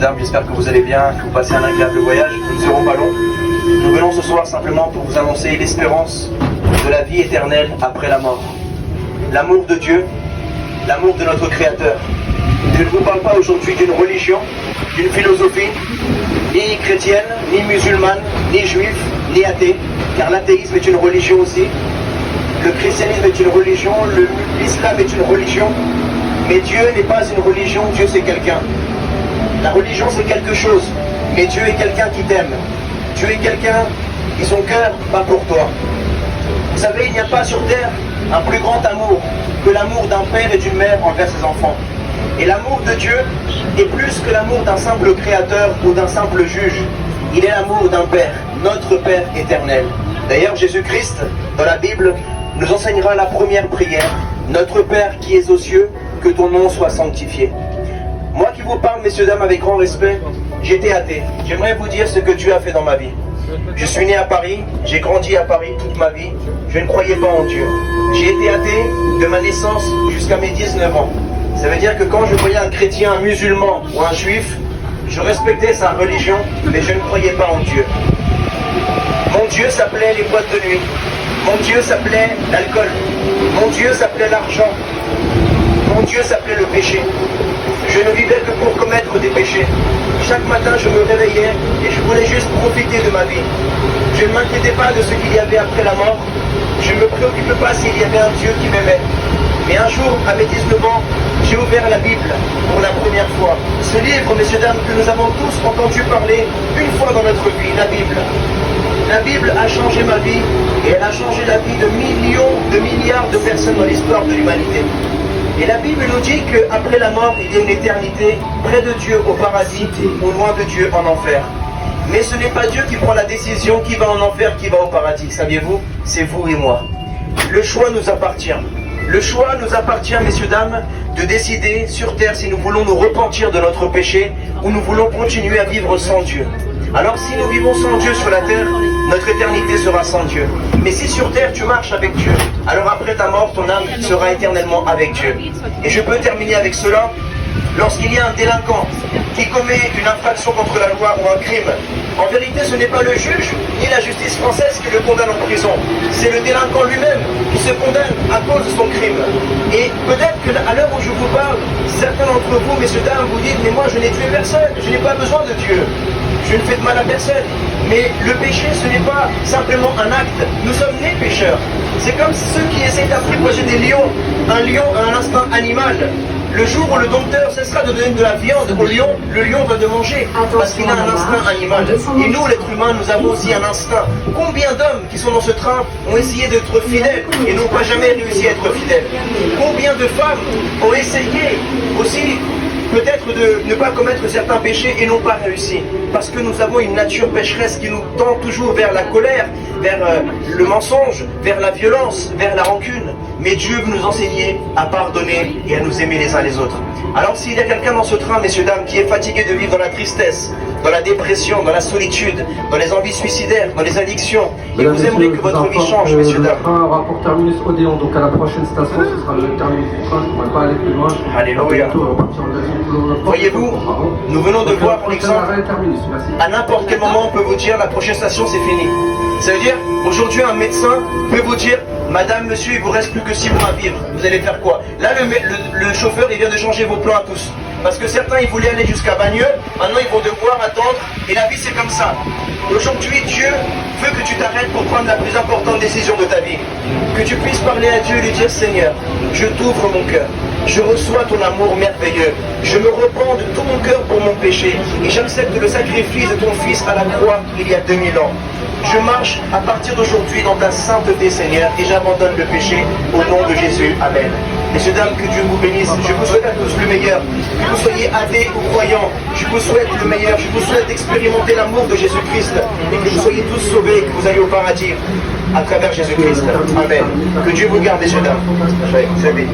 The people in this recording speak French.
dames, j'espère que vous allez bien, que vous passez un agréable voyage. Nous ne serons pas longs. Nous venons ce soir simplement pour vous annoncer l'espérance de la vie éternelle après la mort. L'amour de Dieu, l'amour de notre Créateur. Je ne vous parle pas aujourd'hui d'une religion, d'une philosophie, ni chrétienne, ni musulmane, ni juif, ni athée, car l'athéisme est une religion aussi. Le christianisme est une religion, l'islam est une religion, mais Dieu n'est pas une religion, Dieu c'est quelqu'un. La religion c'est quelque chose, mais Dieu est quelqu'un qui t'aime. Dieu est quelqu'un qui son cœur bat pour toi. Vous savez, il n'y a pas sur terre un plus grand amour que l'amour d'un père et d'une mère envers ses enfants. Et l'amour de Dieu est plus que l'amour d'un simple créateur ou d'un simple juge. Il est l'amour d'un Père, notre Père éternel. D'ailleurs, Jésus-Christ, dans la Bible, nous enseignera la première prière. Notre Père qui es aux cieux, que ton nom soit sanctifié. Moi qui vous parle, messieurs, dames, avec grand respect, j'étais athée. J'aimerais vous dire ce que Dieu a fait dans ma vie. Je suis né à Paris, j'ai grandi à Paris toute ma vie. Je ne croyais pas en Dieu. J'ai été athée de ma naissance jusqu'à mes 19 ans. Ça veut dire que quand je voyais un chrétien, un musulman ou un juif, je respectais sa religion, mais je ne croyais pas en Dieu. Mon Dieu s'appelait les boîtes de nuit. Mon Dieu s'appelait l'alcool. Mon Dieu s'appelait l'argent. Mon Dieu s'appelait le péché. Je ne vivais que pour commettre des péchés. Chaque matin, je me réveillais et je voulais juste profiter de ma vie. Je ne m'inquiétais pas de ce qu'il y avait après la mort. Je ne me préoccupais pas s'il y avait un Dieu qui m'aimait. Mais un jour, à mes 19 ans, j'ai ouvert la Bible pour la première fois. Ce livre, messieurs, dames, que nous avons tous entendu parler une fois dans notre vie, la Bible. La Bible a changé ma vie et elle a changé la vie de millions, de milliards de personnes dans l'histoire de l'humanité. Et la Bible nous dit qu'après la mort, il y a une éternité près de Dieu au paradis ou loin de Dieu en enfer. Mais ce n'est pas Dieu qui prend la décision qui va en enfer, qui va au paradis. Saviez-vous? C'est vous et moi. Le choix nous appartient. Le choix nous appartient, messieurs, dames, de décider sur terre si nous voulons nous repentir de notre péché ou nous voulons continuer à vivre sans Dieu. Alors si nous vivons sans Dieu sur la terre, notre éternité sera sans Dieu. Mais si sur terre tu marches avec Dieu, alors après ta mort, ton âme sera éternellement avec Dieu. Et je peux terminer avec cela. Lorsqu'il y a un délinquant qui commet une infraction contre la loi ou un crime, en vérité ce n'est pas le juge ni la justice française qui le condamne en prison, c'est le délinquant lui-même qui se condamne à cause de son crime. Et peut-être qu'à l'heure où je vous parle, certains d'entre vous, messieurs, dames, vous dites, mais moi je n'ai tué personne, je n'ai pas besoin de Dieu, je ne fais de mal à personne. Mais le péché, ce n'est pas simplement un acte, nous sommes nés pécheurs. C'est comme ceux qui essaient d'apprivoiser des lions. Un lion a un instinct animal. Le jour où le dompteur cessera de donner de la viande au lion, le lion va de manger, parce qu'il a un instinct animal. Et nous, l'être humain, nous avons aussi un instinct. Combien d'hommes qui sont dans ce train ont essayé d'être fidèles et n'ont pas jamais réussi à être fidèles? Combien de femmes ont essayé aussi peut-être de ne pas commettre certains péchés et n'ont pas réussi? Parce que nous avons une nature pécheresse qui nous tend toujours vers la colère, vers le mensonge, vers la violence, vers la rancune. Mais Dieu veut nous enseigner à pardonner et à nous aimer les uns les autres. Alors s'il y a quelqu'un dans ce train, messieurs, dames, qui est fatigué de vivre dans la tristesse, dans la dépression, dans la solitude, dans les envies suicidaires, dans les addictions, et vous aimeriez que votre vie change, messieurs, dames. Le train aura pour terminus Odéon, donc à la prochaine station, ce sera le terminus du train, je ne pourrai pas aller plus loin. Alléluia. Voyez-vous, nous venons de voir, par exemple, à n'importe quel moment on peut vous dire la prochaine station c'est fini. Ça veut dire, aujourd'hui un médecin peut vous dire, madame, monsieur, il vous reste plus que 6 mois à vivre, vous allez faire quoi? Là le chauffeur il vient de changer vos plans à tous. Parce que certains ils voulaient aller jusqu'à Bagneux, maintenant ils vont devoir attendre, et la vie c'est comme ça. Aujourd'hui Dieu veut que tu t'arrêtes pour prendre la plus importante décision de ta vie. Que tu puisses parler à Dieu et lui dire, Seigneur, je t'ouvre mon cœur. Je reçois ton amour merveilleux. Je me repens de tout mon cœur pour mon péché. Et j'accepte le sacrifice de ton Fils à la croix il y a 2000 ans. Je marche à partir d'aujourd'hui dans ta sainteté, Seigneur, et j'abandonne le péché au nom de Jésus. Amen. Messieurs, dames, que Dieu vous bénisse. Je vous souhaite à tous le meilleur. Que vous soyez athées ou croyants, je vous souhaite le meilleur. Je vous souhaite d'expérimenter l'amour de Jésus-Christ et que vous soyez tous sauvés et que vous alliez au paradis à travers Jésus-Christ. Amen. Que Dieu vous garde, messieurs, dames. Soyez bénis.